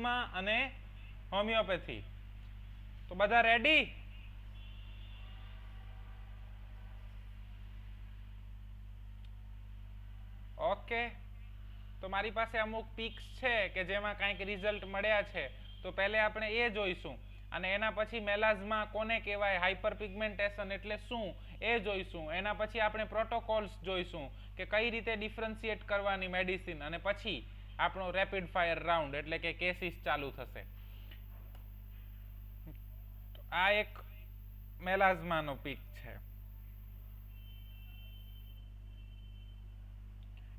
Melasma અને homeopathy. તો બધા રેડી? ઓકે. તો મારી પાસે અમુક પિક્સ છે કે જેમાં કંઈક રિઝલ્ટ મળ્યા છે. તો પહેલે આપણે એ જોઈશું અને એના પછી મેલાઝમા કોને કહેવાય, હાઇપર પિગમેન્ટેશન એટલે શું એ જોઈશું. એના પછી આપણે પ્રોટોકોલ્સ જોઈશું કે કઈ રીતે ડિફરન્શિએટ કરવાની મેડિસિન, અને પછી આપણો રેપિડ ફાયર રાઉન્ડ એટલે કે કેસીસ ચાલુ થશે. આ એક મેલાઝમાનો પીક છે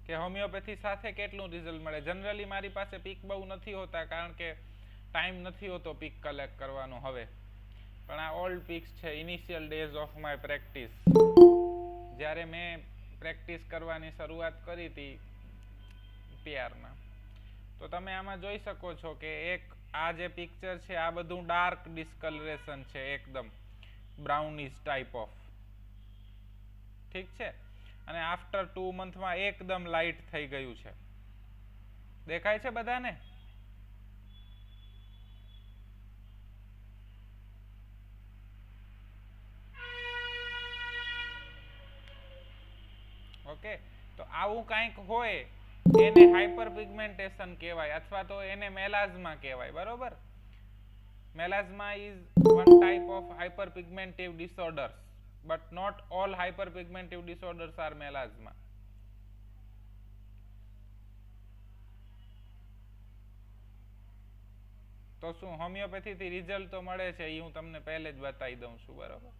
કે હોમિયોપેથી સાથે કેટલું રિઝલ્ટ મળે. જનરલી મારી પાસે પીક બહુ નથી હોતા કારણ કે ટાઈમ નથી હોતો પીક કલેક્ટ કરવાનો હવે. પણ આ ઓલ્ડ પીક્સ છે, initial days of my practice. જ્યારે મેં પ્રેક્ટિસ કરવાની શરૂઆત કરી હતી ત્યારના. તો તમે આમાં જોઈ શકો છો કે એક આ જે પિક્ચર છે આ બધું ડાર્ક ડિસ્કલરેશન છે, એકદમ બ્રાઉનિશ ટાઈપ ઓફ. ઠીક છે. અને આફ્ટર 2 મંથમાં એકદમ લાઇટ થઈ ગયું છે. દેખાય છે બધાને? ઓકે. તો આવું કંઈક હોય એને હાઇપર પિગમેન્ટેશન કહેવાય અથવા તો એને મેલાઝમા કહેવાય. બરોબર? Melasma is one type of hyperpigmentive disorders, but not all hyperpigmentive disorders are melasma. તો શું હોમિયોપેથી થી રિઝલ્ટ તો મળે છે, એ હું તમને પહેલે જ બતાવી દઉં છું. બરોબર?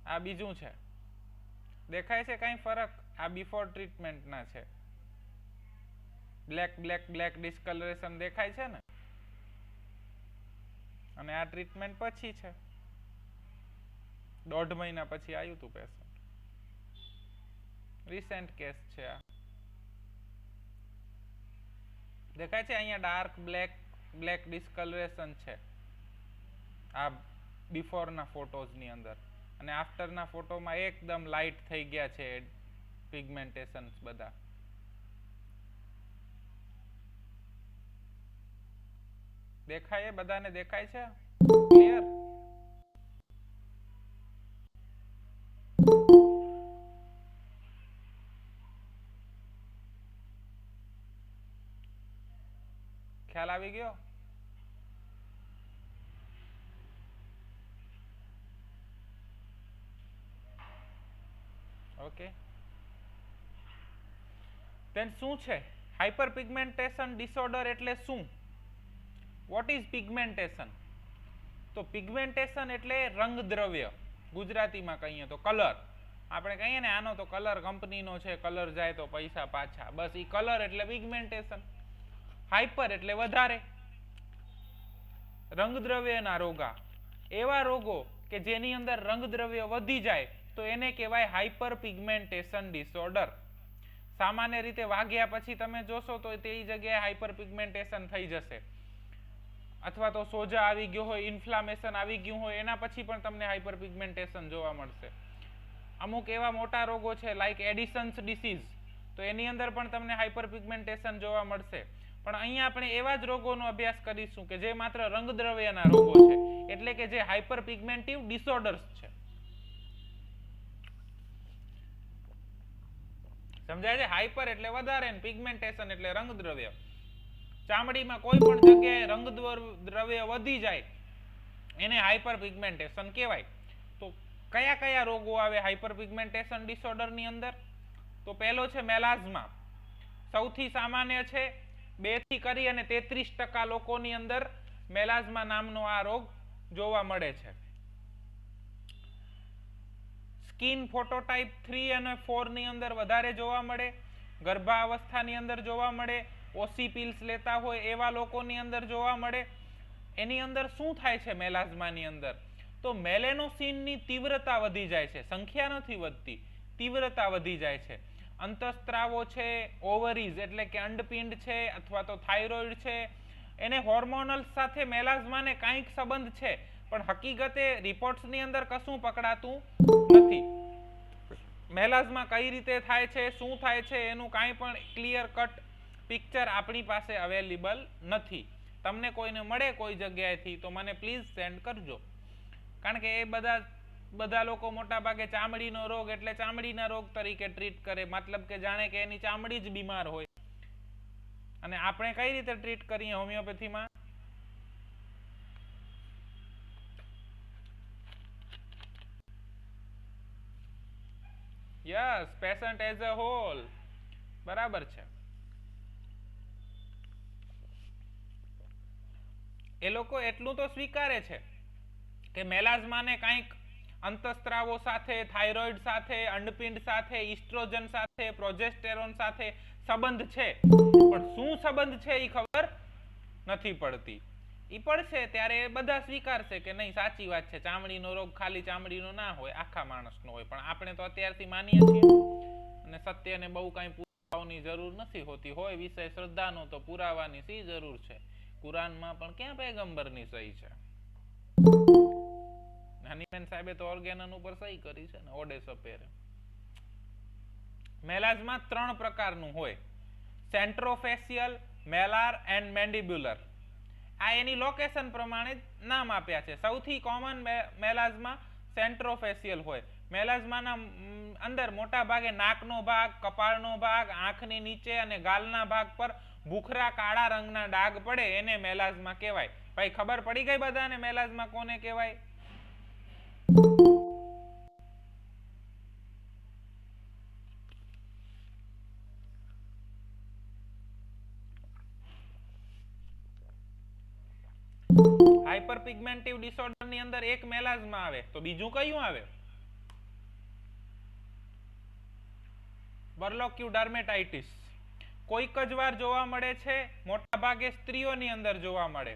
આ બીજું છે. દેખાય છે કઈ ફરક? આ બિફોર ટ્રીટમેન્ટના છે. બ્લેક બ્લેક બ્લેક ડિસ્કલરેશન દેખાય છે ને? અને આ ટ્રીટમેન્ટ પછી છે, 1.5 મહિના પછી આવ્યું હતું પેશન્ટ. રિસેન્ટ કેસ છે આ. દેખાય છે અહીંયા ડાર્ક બ્લેક બ્લેક ડિસ્કલરેશન છે આ બિફોરના ફોટોઝની અંદર, અને આફ્ટરના ફોટોમાં એકદમ લાઇટ થઈ ગયા છે પિગમેન્ટેશન્સ બધા. દેખાય? બધાને દેખાય છે? ક્લિયર? ખ્યાલ આવી ગયો? ઓકે. then શું છે હાઇપર પિગમેન્ટેશન ડિસઓર્ડર? એટલે શું? What is pigmentation? તો પિગમેન્ટેશન એટલે રંગદ્રવ્ય. ગુજરાતીમાં કહીએ તો કલર. આપણે કહીએ ને આનો તો કલર કંપનીનો છે, કલર જાય તો પૈસા પાછા. બસ ઈ કલર એટલે પિગમેન્ટેશન. હાઇપર એટલે વધારે. રંગદ્રવ્યના રોગા, એવા રોગો કે જેની અંદર રંગદ્રવ્ય વધી જાય તો એને કહેવાય હાઇપર પિગમેન્ટેશન ડિસઓર્ડર. સામાન્ય રીતે વાગ્યા પછી તમે જોશો તો તે જગ્યાએ હાઇપર પિગમેન્ટેશન થઈ જશે, અથવા તો સોજા આવી ગયો હોય, ઇન્ફ્લામેશન આવી ગયું હોય, એના પછી પણ તમને હાઇપર પિગમેન્ટેશન જોવા મળશે. અમુક એવા મોટા રોગો છે લાઈક એડિસન્સ ડિસીઝ, તો એની અંદર પણ તમને હાઇપર પિગમેન્ટેશન જોવા મળશે. પણ અહીંયા આપણે એવા જ રોગોનો અભ્યાસ કરીશું કે જે માત્ર રંગદ્રવ્યના રોગો છે, એટલે કે જે હાઇપર પિગમેન્ટિવ ડિસઓર્ડર્સ છે. સમજાય છે? હાઇપર એટલે વધારે ને પિગમેન્ટેશન એટલે રંગદ્રવ્ય. ચામડીમાં કોઈ પણ જગ્યાએ રંગદ્રવ્ય વધી જાય એને હાઇપર પિગમેન્ટેશન કહેવાય. તો કયા કયા રોગો આવે હાઇપર પિગમેન્ટેશન ડિસઓર્ડરની અંદર? તો પહેલો છે મેલાઝમા. સૌથી સામાન્ય છે. 2 થી કરી અને 33% લોકોની અંદર મેલાઝમા નામનો આ રોગ જોવા મળે છે. સ્કિન ફોટોટાઇપ 3 અને 4 ની અંદર વધારે જોવા મળે. ગર્ભાવસ્થાની અંદર જોવા મળે. ઓસી પિલ્સ લેતા હોય એવા લોકોની અંદર જોવા મળે. એની અંદર શું થાય છે મેલાઝમાની અંદર? તો મેલેનોસિનની તીવ્રતા વધી જાય છે. સંખ્યા નથી વધતી, તીવ્રતા વધી જાય છે. અંતઃસ્ત્રાવો છે, ઓવરીઝ એટલે કે અંડપિંડ છે, અથવા તો થાઇરોઇડ છે, એને હોર્મોનલ સાથે મેલાઝમાને કાંઈક સંબંધ છે, પણ હકીકતે રિપોર્ટ્સની અંદર કશું પકડાતું નથી. મેલાઝમા કઈ રીતે થાય છે, શું થાય છે, એનું કાંઈ પણ ક્લિયર કટ પિક્ચર આપણી પાસે અવેલેબલ નથી. તમને કોઈને મળે કોઈ જગ્યાએથી તો મને પ્લીઝ સેન્ડ કરજો, કારણ કે એ બધા લોકો મોટા ભાગે ચામડીનો રોગ એટલે ચામડીના રોગ તરીકે ટ્રીટ કરે, મતલબ કે જાણે કે એની ચામડી જ બીમાર હોય. અને આપણે કઈ રીતે ટ્રીટ કરીએ હોમિયોપેથીમાં? Yes, patient as a whole. બરાબર છે. એ લોકો એટલું તો સ્વીકારે છે કે મેલાઝમાને કંઈક અંતઃસ્ત્રાવો સાથે, થાઇરોઇડ સાથે, અંડપિંડ સાથે, ઇસ્ટ્રોજન સાથે, પ્રોજેસ્ટેરોન સાથે સંબંધ છે, પણ શું સંબંધ છે એ ખબર નથી પડતી. ઈ પડશે ત્યારે બધા સ્વીકારશે કે નહીં, સાચી વાત છે, ચામડીનો રોગ ખાલી ચામડીનો ના હોય, આખા માણસનો હોય. પણ આપણે તો અત્યારથી માનીએ છીએ અને સત્યને બહુ કાંઈ પુરાવાની જરૂર નથી હોતી. હોય વિષય શ્રદ્ધાનો તો પુરાવાની શી જરૂર છે? કુરાનમાં પણ ક્યાં પૈગંબરની સહી છે? હનીમેન સાહેબે તો ઓર્ગેનન ઉપર સહી કરી છે ને, ઓડે સપેરે. મેલાઝમા 3 પ્રકારનું હોય: સેન્ટ્રોફેશિયલ, મેલાર એન્ડ મેન્ડિબ્યુલર. આ એની લોકેશન પ્રમાણે નામ આપ્યા છે. સૌથી કોમન મેલાઝમા સેન્ટ્રોફેશિયલ હોય. મેલાઝમાના અંદર મોટા ભાગે નાકનો ભાગ, કપાળનો ભાગ, આંખની નીચે અને ગાલના ભાગ પર ભૂખરા કાળા રંગના ડાઘ પડે એને મેલાઝમા કહેવાય. ભાઈ ખબર પડી ગઈ બધાને મેલાઝમા કોને કહેવાય? હાઇપરપિગમેન્ટિવ ડિસઓર્ડર ની અંદર એક મેલાઝમા આવે તો બીજું કયું આવે? બર્લોક્યુ ડર્મેટાઇટિસ. કોઈક જ વાર જોવા મળે છે, મોટા ભાગે સ્ત્રીઓની અંદર જોવા મળે.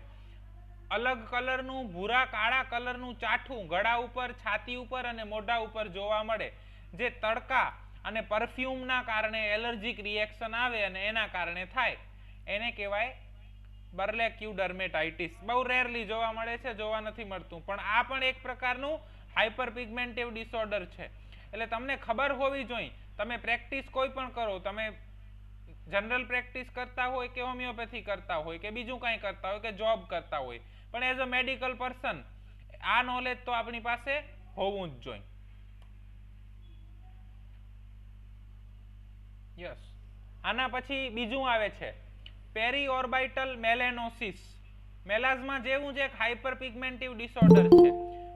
અલગ કલરનું, ભૂરા કાળા કલરનું ચાઠું ગળા ઉપર, છાતી ઉપર અને મોઢા ઉપર જોવા મળે, જે તડકા અને પરફ્યુમના કારણે એલર્જીક રિએક્શન આવે અને એના કારણે થાય. એને કહેવાય બર્લેક્યુ ડર્મેટાઇટિસ. બહુ રેરલી જોવા મળે છે, જોવા નથી મળતું, પણ આ પણ એક પ્રકારનું હાઇપરપિગમેન્ટિવ ડિસઓર્ડર છે. એટલે તમને ખબર હોવી જોઈએ. તમે પ્રેક્ટિસ કોઈ પણ કરો, તમે જનરલ પ્રેક્ટિસ કરતા હોય કે હોમિયોપેથી કરતા હોય કે બીજું કંઈ કરતા હોય કે જોબ કરતા હોય, પણ એઝ અ મેડિકલ પર્સન આ નોલેજ તો આપણી પાસે હોવું જ જોઈએ. યસ. આના પછી બીજું આવે છે પેરીઓર્બાઇટલ મેલેનોસિસ. મેલાઝમા જેવું જ એક હાઇપરપિગમેન્ટિવ ડિસઓર્ડર છે.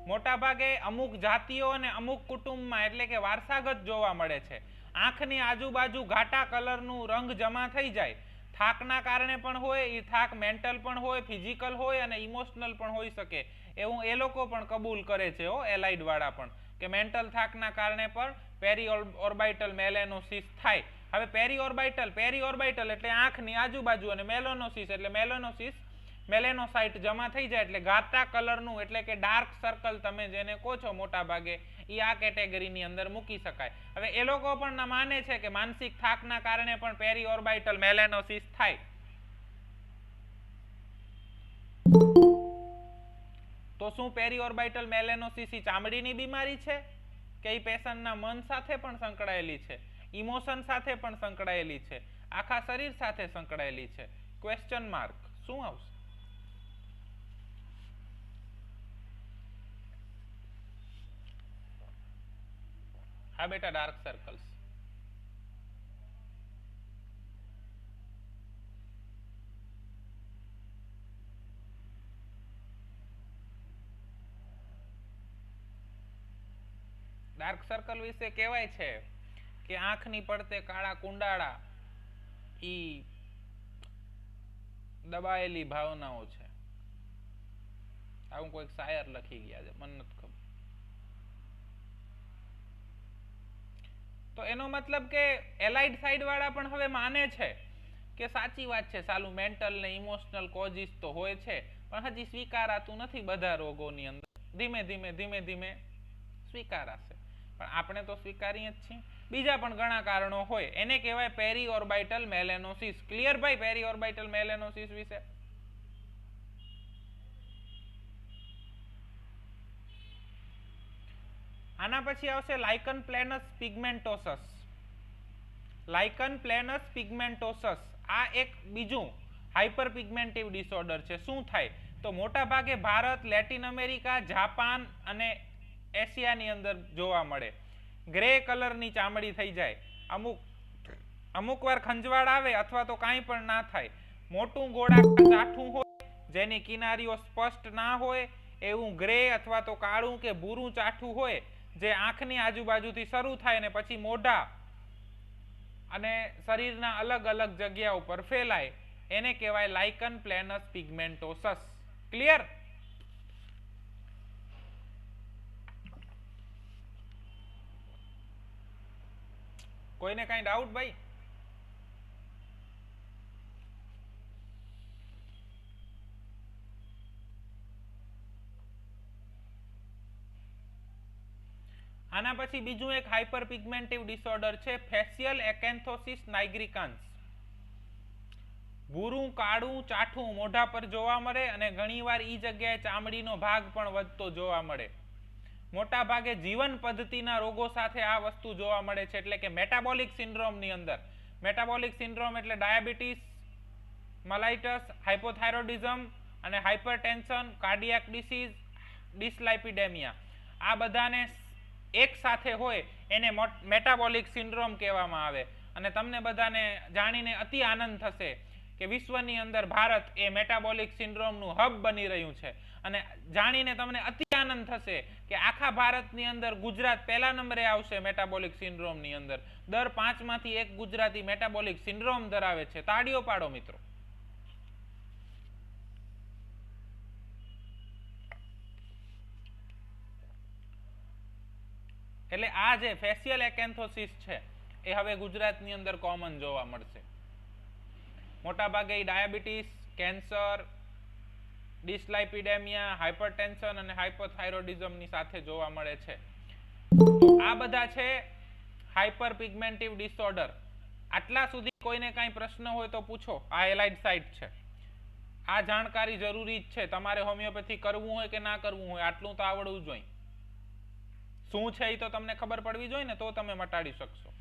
મોટા ભાગે અમુક જાતિઓ અને અમુક કુટુંબમાં એટલે કે વારસાગત જોવા મળે છે. આંખની આજુબાજુ ઘાટા કલરનું રંગ જમા થઈ જાય. થાકના કારણે પણ હોય, એ થાક મેન્ટલ પણ હોય, ફિઝિકલ હોય અને ઇમોશનલ પણ હોઈ શકે. એવું એ લોકો પણ કબૂલ કરે છે એલાઇડ વાળા પણ, કે મેન્ટલ થાકના કારણે પણ પેરીઓર્બાઇટલ મેલેનોસિસ થાય. હવે પેરીઓર્બાઇટલ એટલે આંખની આજુબાજુ અને મેલેનોસિસ એટલે મેલેનોસાઇટ જમા થઈ જાય એટલે ઘાટા કલરનું એટલે કે ડાર્ક સર્કલ તમે જેને કહો છો મોટા ભાગે, એ આ કેટેગરીની અંદર મૂકી શકાય. હવે એ લોકો પણ માને છે કે માનસિક થાકના કારણે પણ પેરીઓર્બાઇટલ મેલેનોસિસ થાય. તો શું પેરીઓર્બાઇટલ મેલેનોસિસ એ ચામડીની બીમારી છે કે એ પેશન્ટના મન સાથે પણ સંકળાયેલી છે, ઇમોશન સાથે પણ સંકળાયેલી છે, આખા શરીર સાથે સંકળાયેલી છે? Question mark. શું આવશે? હા બેટા, ડાર્ક સર્કલ્સ. ડાર્ક સર્કલ વિશે કહેવાય છે કે આંખની પડતે કાળા કુંડાળા ઈ દબાયેલી ભાવનાઓ છે. આવું કોઈક શાયર લખી ગયા છે, મને નથી ખબર. તો એનો મતલબ કે એલાઇડ સાઇડ વાળા પણ હવે માને છે કે સાચી વાત છે, સાલું મેન્ટલ ને ઇમોશનલ કોઝિસ તો હોય છે, પણ હજી સ્વીકારાતું નથી બધા રોગોની અંદર. ધીમે ધીમે સ્વીકારાશે, પણ આપણે તો સ્વીકારીએ જ છીએ. બીજા પણ ઘણા કારણો હોય, એને કહેવાય પેરીઓર્બાઇટલ મેલેનોસિસ. ક્લિયર ભાઈ પેરીઓર્બાઇટલ મેલેનોસિસ વિશે? આના પછી આવશે લાઇકન પ્લેનસ પિગમેન્ટોસસ. લાઇકન પ્લેનસ પિગમેન્ટોસસ આ એક બીજું હાઇપર પિગમેન્ટિવ ડિસઓર્ડર છે. શું થાય તો મોટા ભાગે ભારત, લેટિન અમેરિકા, જાપાન અને એશિયાની અંદર જોવા મળે. ગ્રે કલરની ચામડી થઈ જાય. અમુક વાર ખંજવાળ આવે અથવા તો કાંઈ પણ ના થાય. મોટું ગોળાકાર ચાઠું હોય જેની કિનારીઓ સ્પષ્ટ ના હોય એવું ગ્રે અથવા તો કાળું કે ભૂરું ચાઠું હોય જે આંખની આજુબાજુથી શરૂ થાય ને પછી મોઢા અને શરીરના અલગ અલગ જગ્યા ઉપર ફેલાય એને કહેવાય લાઇકન પ્લેનસ પિગમેન્ટોસસ. ક્લિયર? કોઈને કાંઈ ડાઉટ ભાઈ? આના પછી બીજું એક હાઇપર પિગમેન્ટિવ ડિસઓર્ડર છે ફેશિયલ એકેન્થોસિસ નાઇગ્રિકાન્સ. ભૂરું કાળું ચાઠું મોઢા પર જોવા મળે અને ઘણીવાર ઈ જગ્યાએ ચામડીનો ભાગ પણ વધતો જોવા મળે. મોટા ભાગે જીવન પદ્ધતિના રોગો સાથે આ વસ્તુ જોવા મળે છે, એટલે કે મેટાબોલિક સિન્ડ્રોમની અંદર. મેટાબોલિક સિન્ડ્રોમ એટલે ડાયાબિટીસ, મલાઇટસ, હાઇપોથાઇરોઇડિઝમ અને હાઇપરટેન્શન, કાર્ડિયાક ડિસીઝ, ડિસ્લાઇપિડેમિયા. આ બધાને એક સાથે હોય એને મેટાબોલિક સિન્ડ્રોમ કહેવામાં આવે. અને તમને બધાને જાણીને અતિ આનંદ થશે કે વિશ્વની અંદર ભારત એ મેટાબોલિક સિન્ડ્રોમનું હબ બની રહ્યું છે. અને જાણીને તમને અતિ આનંદ થશે કે આખા ભારતની અંદર ગુજરાત પહેલા નંબરે આવશે મેટાબોલિક સિન્ડ્રોમની અંદર. દર 5 માંથી 1 ગુજરાતી મેટાબોલિક સિન્ડ્રોમ ધરાવે છે. તાળીઓ પાડો મિત્રો. એટલે આ જે ફેશિયલ એકેન્થોસિસ છે એ હવે ગુજરાતની અંદર કોમન જોવા મળશે. મોટા ભાગે ડાયાબિટીસ, કેન્સર, ડિસ્લાઇપિડેમિયા, હાઇપરટેન્શન અને હાઇપોથાઇરોઇડિઝમની સાથે જોવા મળે છે. તો આ બધા છે હાઇપર પિગમેન્ટિવ ડિસઓર્ડર. આટલા સુધી કોઈને કાંઈ પ્રશ્ન હોય તો પૂછો. આ એલાઇડ સાઇટ છે. આ જાણકારી જરૂરી જ છે. તમારે હોમિયોપેથી કરવું હોય કે ના કરવું હોય આટલું તો આવડવું જોઈએ. શું છે એ તો તમને ખબર પડવી જોઈએ ને, તો તમે મટાડી શકશો.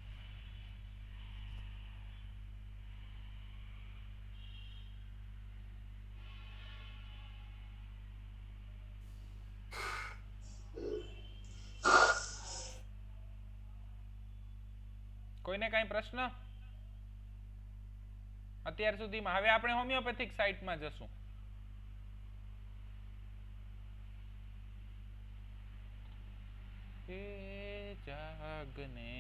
કોઈને કાંઈ પ્રશ્ન અત્યાર સુધીમાં? હવે આપણે હોમિયોપેથિક સાઇટમાં જશું. જાગને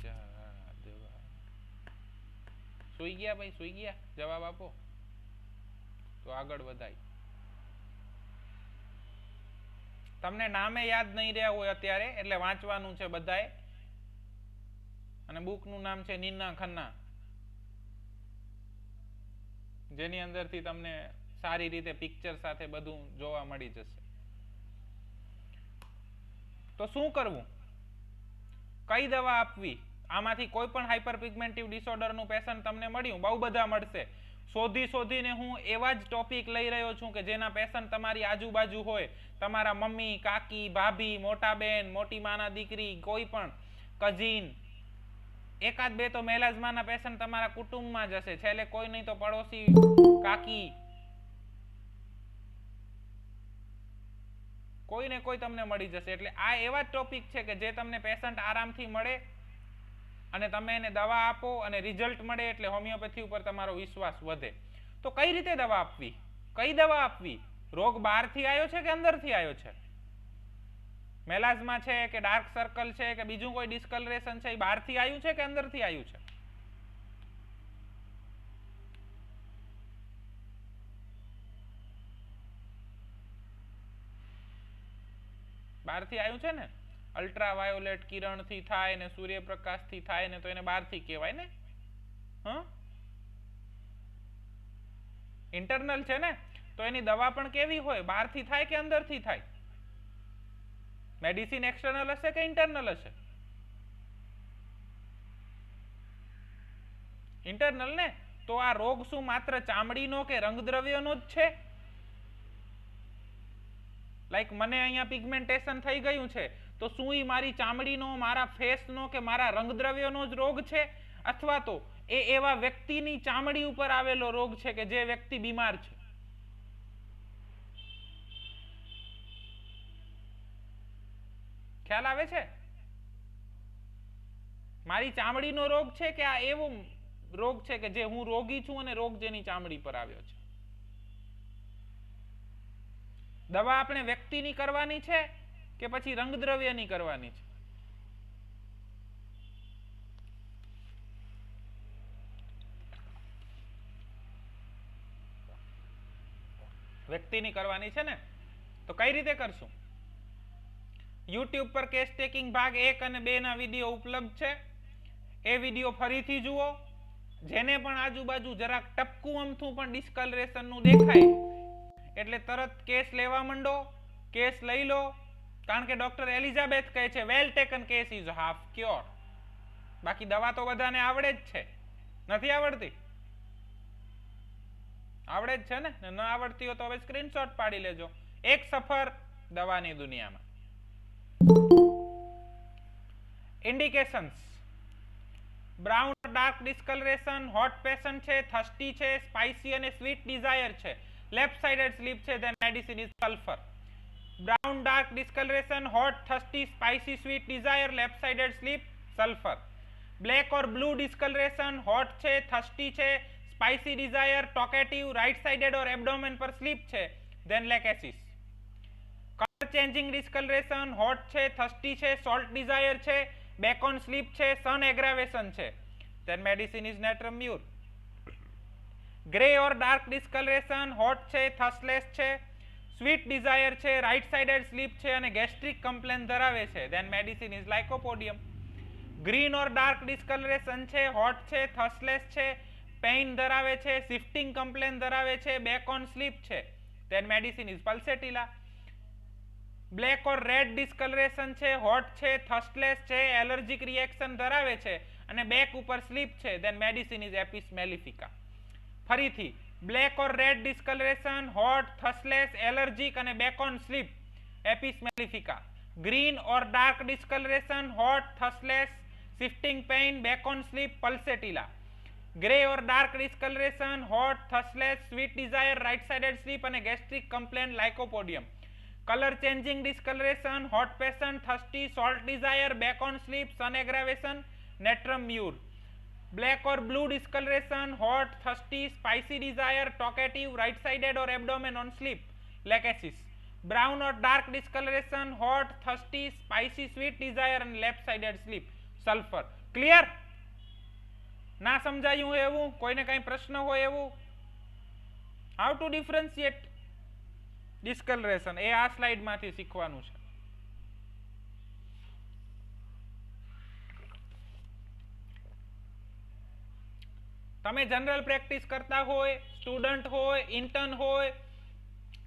જાદવા. સુઈ ગયા ભાઈ? સુઈ ગયા? જવાબ આપો તો આગળ વધાય. તમને નામે યાદ નહીં રહ્યા હોય અત્યારે એટલે વાંચવાનું છે બધાએ. અને બુકનું નામ છે નીના ખન્ના, જેની અંદરથી તમને સારી રીતે પિક્ચર સાથે બધું જોવા મળી જશે. તો શું કરવું? કઈ દવા આપવી? આમાંથી કોઈ પણ હાઇપર પિગમેન્ટિવ ડિસઓર્ડરનું પેશન્ટ તમને મળ્યું? બહુ બધા મળશે. શોધીને હું એવા જ ટોપિક લઈ રહ્યો છું કે જેના પેશન્ટ તમારી આજુબાજુ હોય. તમારા મમ્મી, કાકી, ભાભી, મોટા બેન, મોટી માના દીકરી, કોઈ પણ કઝિન, એકાદ બે તો મેલાઝમાના પેશન્ટ તમારા કુટુંબમાં જ હશે. છેલ્લે કોઈ નહીં તો પડોશી, કાકી, કોઈ ને કોઈ તમને મળી જશે. એટલે આ એવા ટોપિક છે કે જે તમને પેશન્ટ આરામથી મળે અને તમે એને દવા આપો અને રિઝલ્ટ મળે એટલે હોમિયોપેથી ઉપર તમારો વિશ્વાસ વધે. તો કઈ રીતે દવા આપવી? કઈ દવા આપવી? રોગ બહારથી આવ્યો છે કે અંદરથી આવ્યો છે? મેલાઝમા છે કે ડાર્ક સર્કલ છે કે બીજું કોઈ ડિસ્કલરેશન છે, એ બહારથી આવ્યું છે કે અંદરથી આવ્યું છે? બહારથી આવ્યું છે ને. અલ્ટ્રાવાયોલેટ કિરણથી થાય ને સૂર્યપ્રકાશથી થાય ને તો એને બહારથી કહેવાય ને. ઇન્ટરનલ છે ને, તો એની દવા પણ કેવી હોય? બહારથી થાય કે અંદરથી થાય? મેડિસિન એક્સટર્નલ હશે કે ઇન્ટરનલ હશે? ઇન્ટરનલ ને. તો આ રોગ શું માત્ર ચામડીનો કે રંગદ્રવ્યનો જ છે? લાઈક મને અહીંયા પિગમેન્ટેશન થઈ ગયું છે તો શું એ મારી ચામડીનો, મારા ફેસનો કે મારા રંગદ્રવ્યનો જ રોગ છે? અથવા તો એ એવા વ્યક્તિની ચામડી ઉપર આવેલો રોગ છે કે જે વ્યક્તિ બીમાર છે. ખ્યાલ આવે છે? મારી ચામડીનો રોગ છે કે આ એવો રોગ છે કે જે હું રોગી છું અને રોગ જેની ચામડી પર આવ્યો છે? દવા આપણે વ્યક્તિની કરવાની છે કે પછી રંગદ્રવ્યની કરવાની છે? વ્યક્તિની કરવાની છે ને? તો કઈ રીતે કરશું? YouTube પર કેસ ટેકિંગ ભાગ 1 અને 2 ના વિડીયો ઉપલબ્ધ છે. એ વિડીયો ફરીથી જુઓ. જેને પણ આજુબાજુ જરાક ટપકું અમથું પણ ડિસ્કલરેશન નું દેખાય એટલે તરત કેસ લેવા માંડો. કેસ લઈ લો. કારણ કે ડોક્ટર એલિઝાબેથ કહે છે well taken case is half cure. બાકી દવા તો બધાને આવડે જ છે. નથી આવડતી? આવડે જ છે ને? ન આવડતી હોય તો હવે સ્ક્રીનશોટ પાડી લેજો. એક સફર દવાની દુનિયામાં. Indications: brown dark discoloration, hot patient છે, થર્સ્ટી છે, સ્પાઇસી અને સ્વીટ ડિઝાયર છે, લેફ્ટ સાઇડેડ સ્લીપ છે, then medicine is sulphur. Brown dark discoloration, hot, thirsty, spicy, sweet desire, left sided sleep, sulphur. Black or blue discoloration, hot છે, thirsty છે, spicy desire, talkative, right sided or abdomen પર sleep છે, then lachesis. Colour changing discoloration, hot છે, thirsty છે, salt desire છે, back on sleep છે, sun aggravation છે, then medicine is natrum mur. Grey or dark discoloration, hot છે, thirstless છે, sweet desire છે, રાઇટ સાઇડેડ સ્લીપ છે અને ગેસ્ટ્રિક કમ્પ્લેન ધરાવે છે, then medicine is lycopodium. Green or dark discoloration છે, હોટ છે, થર્સ્ટલેસ છે, પેઇન ધરાવે છે, શિફ્ટિંગ કમ્પ્લેન ધરાવે છે, બેક ઓન સ્લીપ છે, then medicine is pulsatilla. Black or red discoloration છે, હોટ છે, થર્સ્ટલેસ છે, એલર્જીક રિએક્શન ધરાવે છે અને બેક ઉપર સ્લીપ છે, then medicine is apis mellifica. ફરીથી black or red discoloration, hot, thirstless, allergic અને back on sleep, apis mellifica. Green or dark discoloration, hot, thirstless, shifting pain, back on sleep, pulsatilla. Grey or dark discoloration, hot, thirstless, sweet desire, right sided sleep અને gastric complaint, lycopodium. Colour changing discoloration, hot patient, thirsty, salt desire, back on sleep, sun aggravation, natrum mur. Black or blue discoloration, hot, thirsty, spicy desire, talkative, right sided or abdomen on sleep, lachesis. Brown or dark discoloration, hot, thirsty, spicy, sweet desire and left sided sleep, sulfur. Clear? ના સમજાયું હોય એવું? કોઈને કઈ પ્રશ્ન હોય એવું? How to differentiate discoloration? એ આ સ્લાઇડ માંથી શીખવાનું છે. તમે જનરલ પ્રેક્ટિસ કરતા હોય, સ્ટુડન્ટ હોય, ઇન્ટર્ન હોય,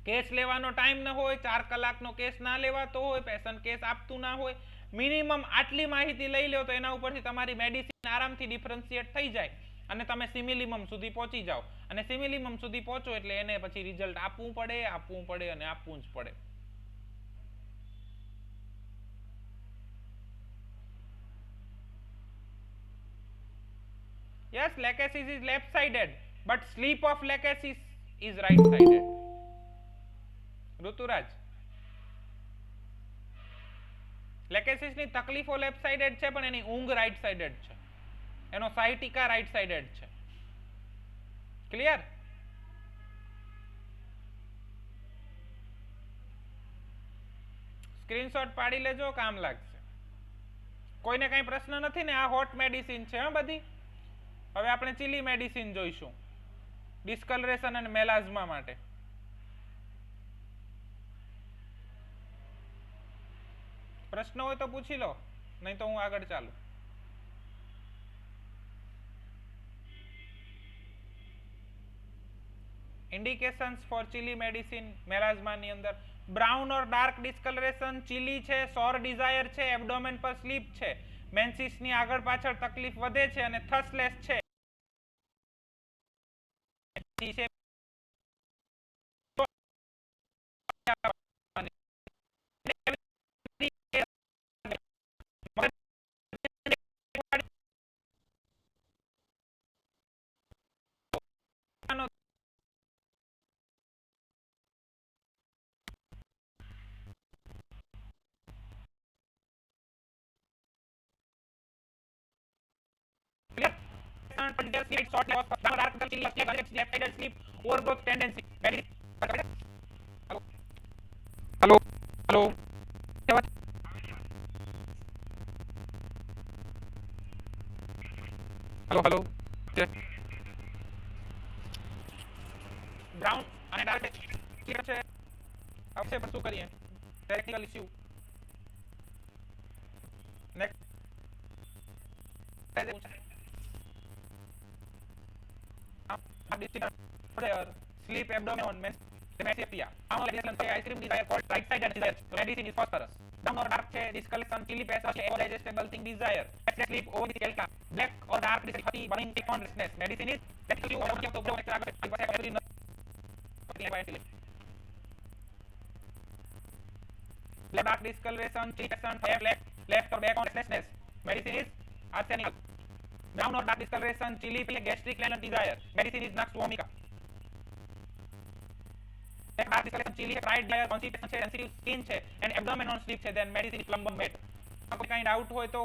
કેસ લેવાનો ટાઈમ ન હોય, 4 કલાકનો કેસ ના લેવાતો હોય, પેશન્ટ કેસ આપતું ના હોય, મિનિમમ આટલી માહિતી લઈ લો તો એના ઉપરથી તમારી મેડિસિન આરામથી ડિફરન્શિએટ થઈ જાય અને તમે સિમિલિમમ સુધી પહોંચી જાઓ. અને સિમિલિમમ સુધી પહોંચો એટલે એને પછી રિઝલ્ટ આપવું પડે અને આપવું જ પડે. Yes, lachesis is left sided, but sleep of lachesis is right sided. Rituraj, લેકેસિસ ની તકલીફો લેફ્ટ સાઇડેડ છે પણ એની ઊંઘ રાઈટ સાઇડેડ છે. એનો સાયટિકા રાઈટ સાઇડેડ છે. ક્લિયર? સ્ક્રીનશોટ પાડી લેજો, કામ લાગશે. કોઈને કઈ પ્રશ્ન નથી ને? આ હોટ મેડિસિન છે બધી. હવે આપણે ચીલી મેડિસિન જોઈશું ડિસ્કલરેશન અને મેલાઝમા માટે. પ્રશ્ન હોય તો પૂછી લો, નહીં તો હું આગળ ચાલું. Indications for chilli medicine melasma ની અંદર brown or dark discolouration, chilli છે, સોર ડિઝાયર છે, એબ્ડોમેન પર સ્લીપ છે, મેન્સિસ ની આગળ પાછળ તકલીફ વધે છે અને થર્સ્ટલેસ છે. concerned for their sleep short of dark left-sided sleep overgrowth tendency. Hello, hello, hello, hello. Brown અને dark clear છે આવશે પણ શું કરીએ technical issue next sleep abdomen mesothea ice cream desire called right sided desire medicine is phosphorus brown or dark છે discoloration chili pesto છે digestible thing desire sleep over the calca black or dark discoloration burning tick on restlessness medicine is that you over the brown extra dark discoloration chili pesto hair left or back on restlessness medicine is arsenic brown or dark discoloration chili gastric gland desire medicine is nux vomica dark discoloration chili fried desire constipation છે sensitive skin છે and abdomen on sleep છે then medicine is plumbum med કોઈ કાઈ doubt હોય તો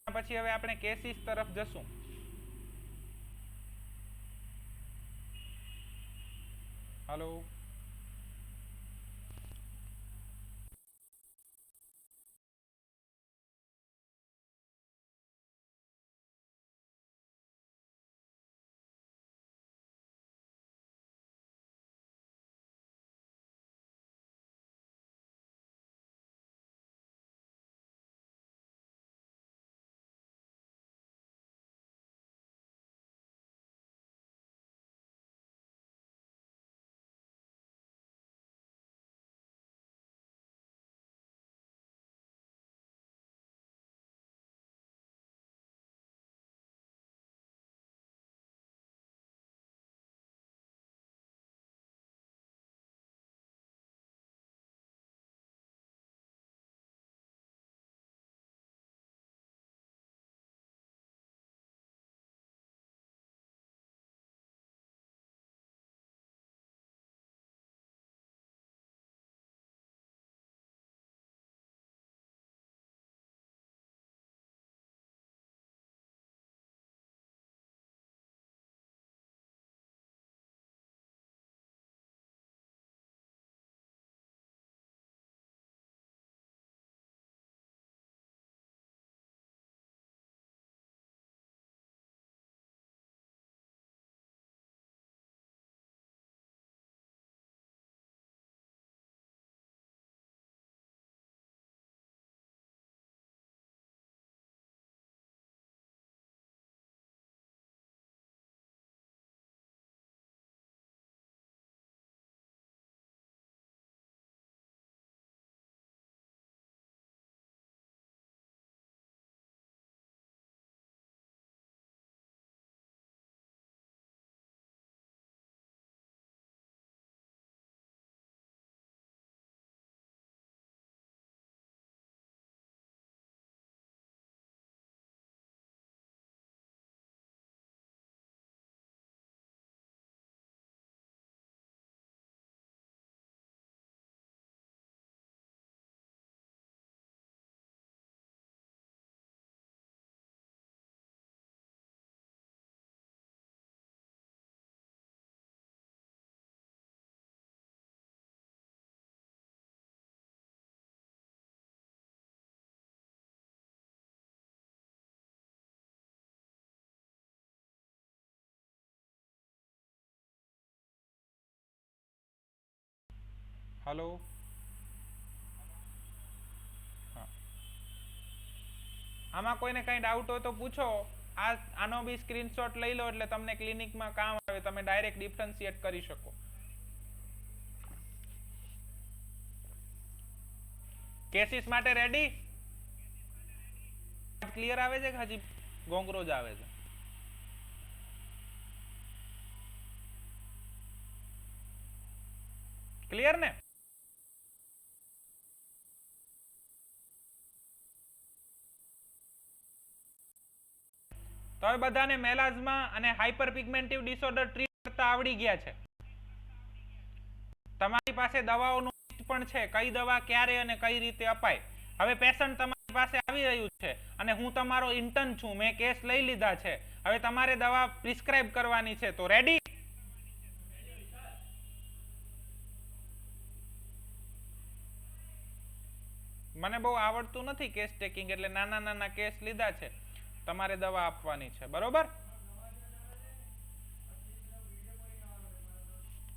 પછી હવે આપણે કેસીસ તરફ જશું હેલો હેલો હા આમાં કોઈને કઈ ડાઉટ હોય તો પૂછો આનો બી સ્ક્રીનશોટ લઈ લો એટલે તમને ક્લિનિકમાં કામ આવે તમે ડાયરેક્ટ ડિફરન્શિએટ કરી શકો કેસીસ માટે રેડી ક્લિયર આવે છે કે હજી ગોંગરો જ આવે છે ક્લિયર ને તો હવે બધાને મેલાઝમા અને હાઇપરપિગમેન્ટિવ ડિસઓર્ડર ટ્રીટ કરતા આવડી ગયા છે તમારી પાસે દવાઓનું લિસ્ટ પણ છે, કઈ દવા ક્યારે અને કઈ રીતે અપાય. હવે પેશન્ટ તમારી પાસે આવી રહ્યું છે અને હું તમારો ઇન્ટર્ન છું, મેં કેસ લઈ લીધા છે, હવે તમારે દવા પ્રિસ્ક્રાઇબ કરવાની છે, તો રેડી? મને બહુ આવડતું નથી કેસ ટેકિંગ, એટલે નાના નાના કેસ લીધા છે, તમારે દવા આપવાની છે, બરોબર?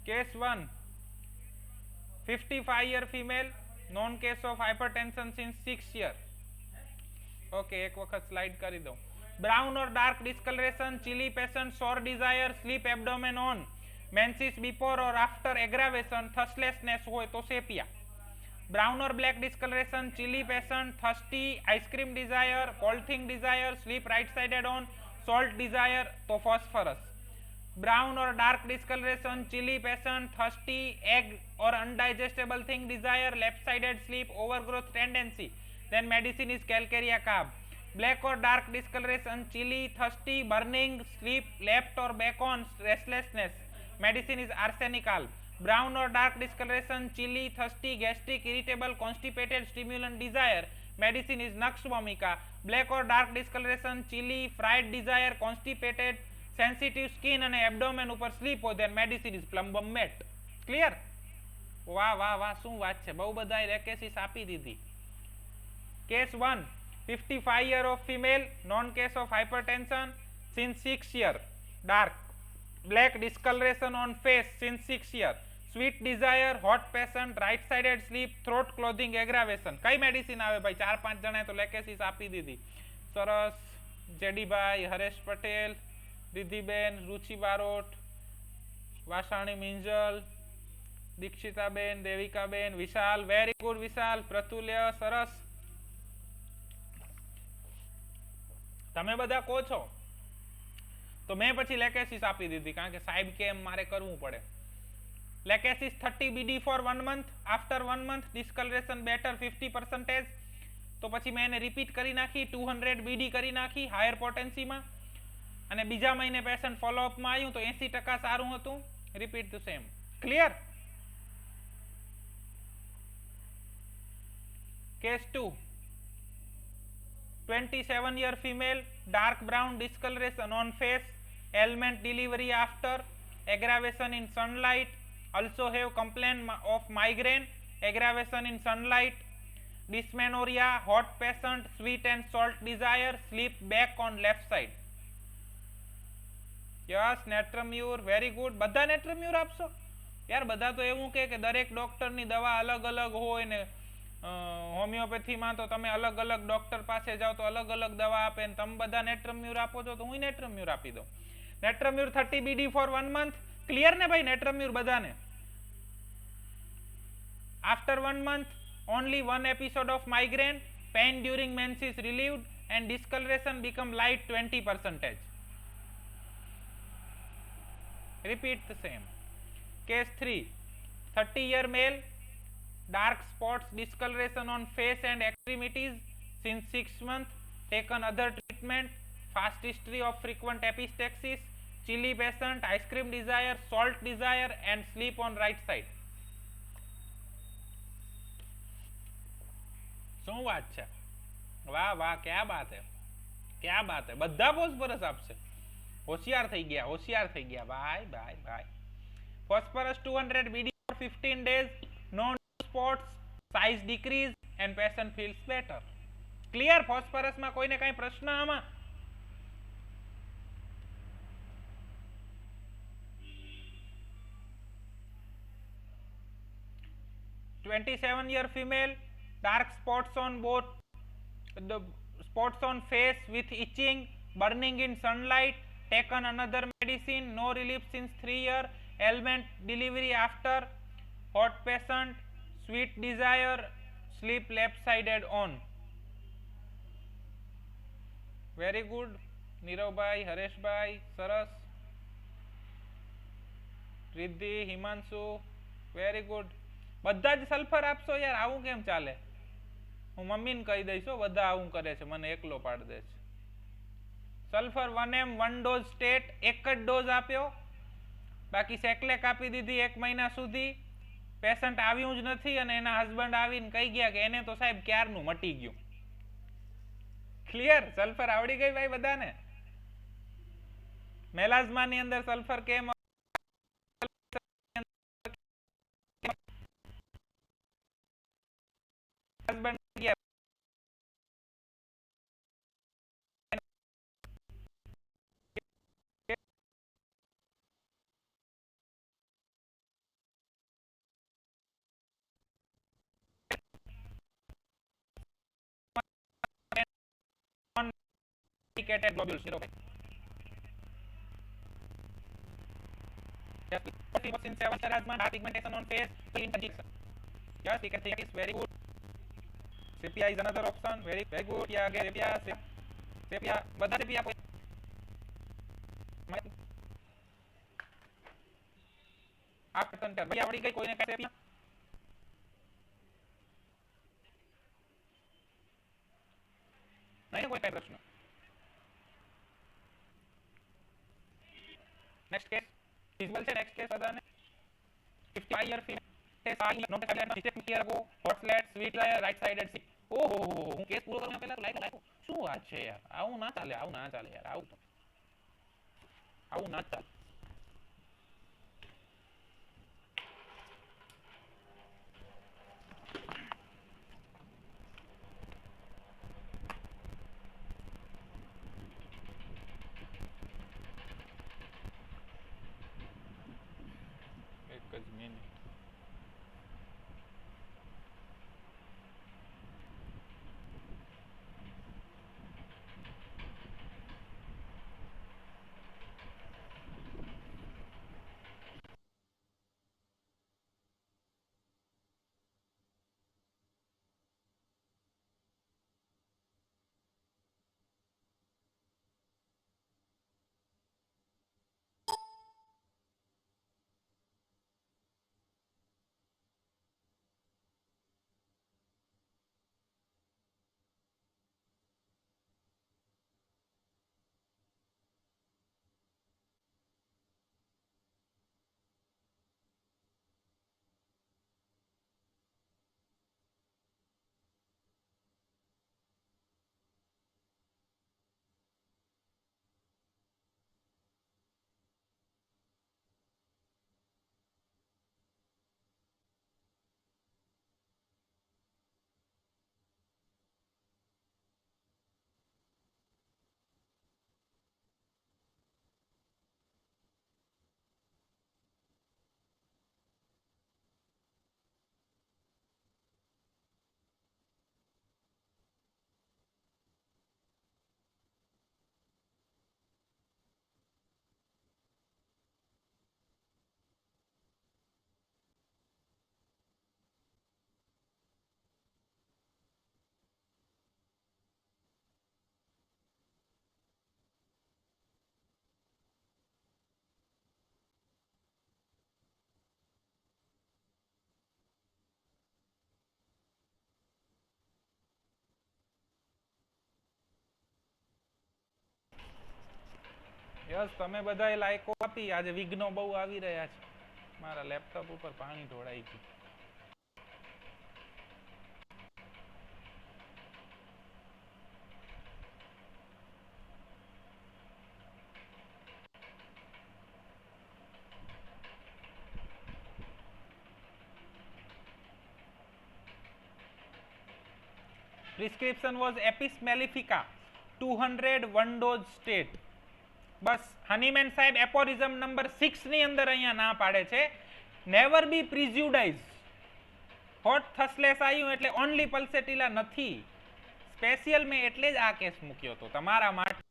Case 1, 55-year female, known case of hypertension since 6 years. Okay, એક વખત સ્લાઇડ કરી દઉં. Brown or dark discoloration, chilly patient, sore desire, sleep abdomen on, menses before or after aggravation, thirstlessness હોય તો sepia. Brown or black discoloration, chilly patient, thirsty, ice cream desire, cold thing desire, sleep right sided on, salt desire તો phosphorus. Brown or dark discoloration, chilly patient, thirsty, egg or undigestible thing desire, left sided sleep, overgrowth tendency, then medicine is calcarea carb. Black or dark discoloration, chilly, thirsty, burning, sleep left or back on, restlessness, medicine is arsenic alb. Brown or dark discoloration, chilly, thirsty, gastric, irritable, constipated, stimulant desire, medicine is nux vomica. Black or dark discoloration, chilly, fried desire, constipated, sensitive skin અને એબ્ડોમેન ઉપર slip હોય, then medicine is plumbum met. Clear? વાહ વાહ વાહ, શું વાત છે, બહુ બધા રેકેસિસ આપી દીધી. Case 1, 55-year of female, known case of hypertension since 6 year, dark, black discoloration on face since 6 year, sweet desire, hot patient, right sided sleep, throat clothing aggravation. કઈ મેડિસિન આવે ભાઈ? 4-5 જણાએ તો લેકેસિસ આપી દીધી. સરસ, જેડીભાઈ, હરેશ પટેલ, રિદ્ધિબેન, રુચિ બારોટ, વાસાણી મિંજલ, દીક્ષિતાબેન, દેવિકાબેન, વિશાલ, વેરી ગુડ વિશાલ, પ્રતુલ્ય, સરસ. તમે બધા કહો છો તો મેં પછી લેકેસિસ આપી દીધી, કારણ કે સાહેબ કે એમ મારે કરવું પડે. લેકેસિસ 30 BD for 1 month, after 1 month discoloration better 50%, તો પછી મેં એને રિપીટ કરી નાખી, 200 BD કરી નાખી હાયર પોટેન્સીમાં, અને બીજા મહિને પેશન્ટ ફોલોઅપમાં આવ્યું તો 80% સારું હતું. Repeat the same. Clear? Case 2, 27-year female, dark brown discoloration on face, ailment delivery after, aggravation in sunlight, also have complaint of migraine, aggravation in sunlight, dysmenorrhea, hot patient, sweet and salt desire, sleep back on left side. Yes, natrum mur, very good. બધા natrum mur આપશો યાર? બધા તો એવું કે દરેક ડોક્ટરની દવા અલગ અલગ હોય ને, હોમિયોપેથીમાં તો તમે અલગ અલગ ડોક્ટર પાસે જાઓ તો અલગ અલગ દવા આપે, ને તમે બધા નેટ્રમ્યુર આપો છો, તો હું નેટ્રમ્યુર આપી દઉં. નેટ્રમ્યુર 30 BD for 1 month. ક્લિયર ને ભાઈ? નેટ્રમ્યુર બધાને. After 1 month, only 1 episode of migraine, pain during menses relieved, and discoloration become light 20%. Repeat the same. Case 3, 30-year male, dark spots, discoloration on face and extremities since 6 months, taken other treatment, fast history of frequent epistaxis, chilly patient, ice cream desire, salt desire, and sleep on right side. શું વાત છે? વાહ વાહ, ક્યા બાત હે, ક્યા બાત હે. બધા ફોસ્ફરસ આપશે. હોશિયાર થઈ ગયા, હોશિયાર થઈ ગયા. Bye bye bye. Phosphorus 200 BD for 15 days, no spots, size decrease and patient feels better. Clear? ફોસ્ફરસમાં કોઈને કઈ પ્રશ્ન આમાં? $27-year female, dark spots on both the spots on face with itching, burning in sunlight, taken another medicine, no relief since 3 years, ailment delivery after, hot patient, sweet desire, sleep left sided on. Very good. Niravbhai, Hareshbhai, સરસ. Riddhi, Himanshu, very good. બધા જ sulphur આપશો યાર? આવું કેમ ચાલે? હું મમ્મીને કહી દઈશ, બધા આવું કરે છે, મને એકલો પાડી દે છે. સલ્ફર 1M 1 ડોઝ સ્ટેટ, એક જ ડોઝ આપ્યો, બાકી સેકલેક આપી દીધી 1 મહિના સુધી, પેશન્ટ આવ્યું જ નથી અને એના હસબન્ડ આવીને કહી ગયા કે એને તો સાહેબ ક્યારનું મટી ગયું. ક્લિયર? સલ્ફર આવડી ગઈ ભાઈ બધાને? મેલાઝમાની અંદર સલ્ફર કેમ હસબન્ડ ગયા non-medicated globules zero. Yes, in 7 melasma, dark pigmentation on face, clean conjunction. Yes, we can think it's very good. Sepia is another option. Very very good. Yeah, again sepia બધા sepia આ pattern કર ભાઈ આવડી ગઈ કોઈને કઈ sepia નહીં કોઈ કઈ પ્રશ્ન? નેક્સ્ટ કેસ વિઝ્યુઅલ છે. નેક્સ્ટ કેસ બધાને 55 year female not step clear go hot flat sweet right sided C. ઓહો હું કેસ પૂરો કરવા પહેલા તો લાઈક શું વાત છે યાર? આવું ના ચાલે યાર. આવું ના ચાલે. એક જ મિનિટ. યસ તમે બધાએ લાયકો આપી. આજે વિઘ્નો બહુ આવી રહ્યા છે. મારા લેપટોપ ઉપર પાણી ઢોળાઈ ગયું. Prescription was apis mellifica 200 1 dose stat. બસ હનીમેન સાહેબ એપોરિઝમ નંબર 6 ની અંદર અહીંયા ના પાડે છે. Never be પ્રિજ્યુડાઇઝ. હોટ થસલેસ આવ્યું એટલે ઓનલી પલ્સેટિલા નથી. સ્પેશિયલ મેં એટલે જ આ કેસ મૂક્યો હતો તમારા માટે.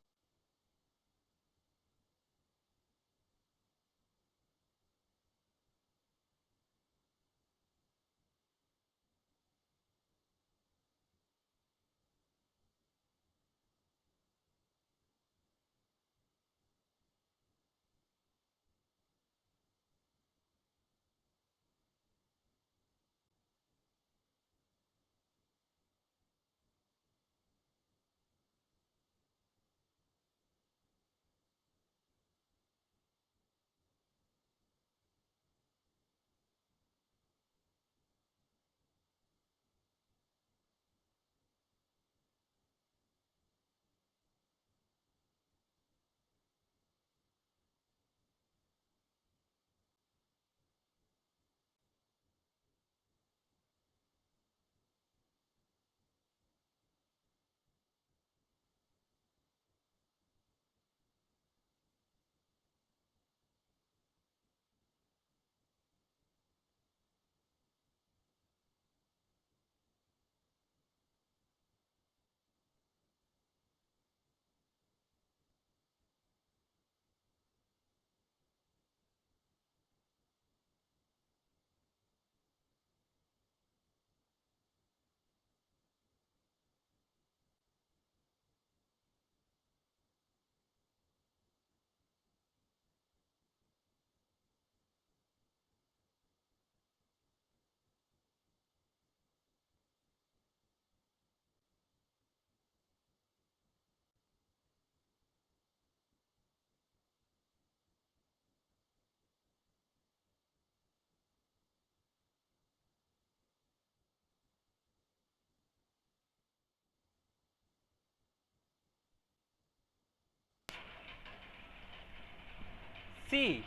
સી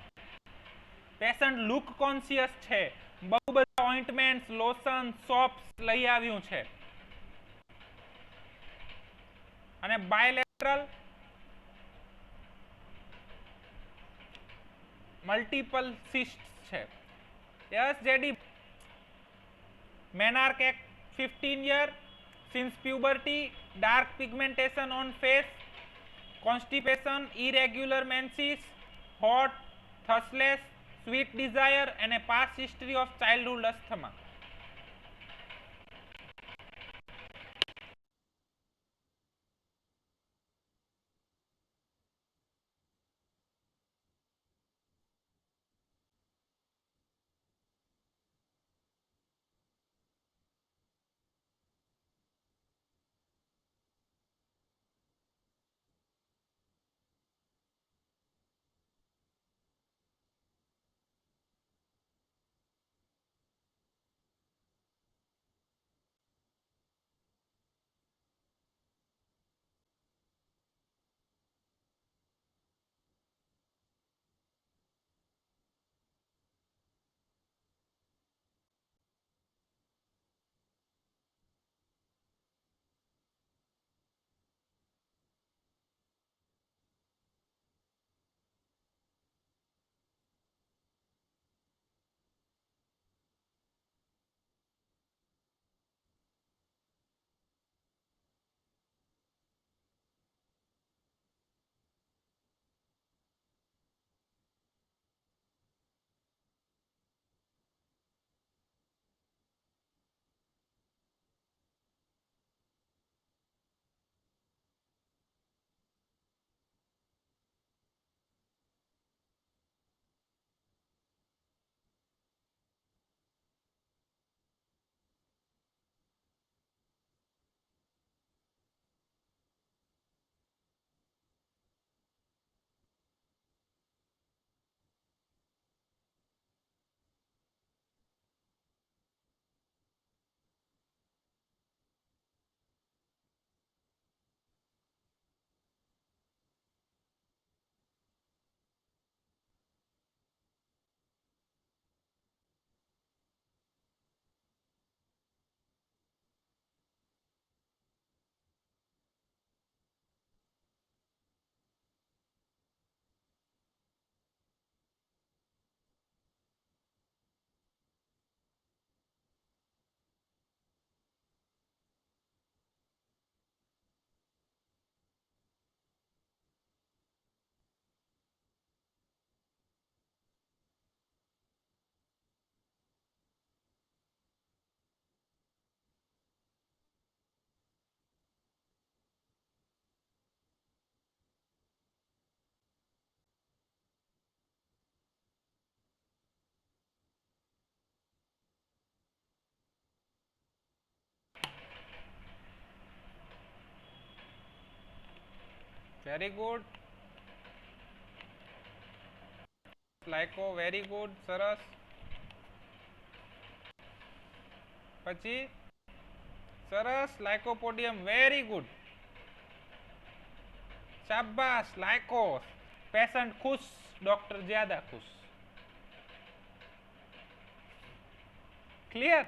પેશન્ટ લુક કોન્શિયસ છે, બહુ બધા ઓઇન્ટમેન્ટ્સ, લોશન, સોપ્સ લઈ આવ્યું છે. અને બાયલેટરલ મલ્ટિપલ સિસ્ટ છે. Yes JD. Menarche at 15 year since puberty, dark pigmentation on face, constipation, irregular menses, hot, thirstless, sweet desire and a past history of childhood asthma. Very good. Lyco very good, સરસ. પછી સરસ, લાયકોપોડિયમ very good. શાબાશ લાયકો. Patient ખુશ, doctor જ્યાદા ખુશ. Clear.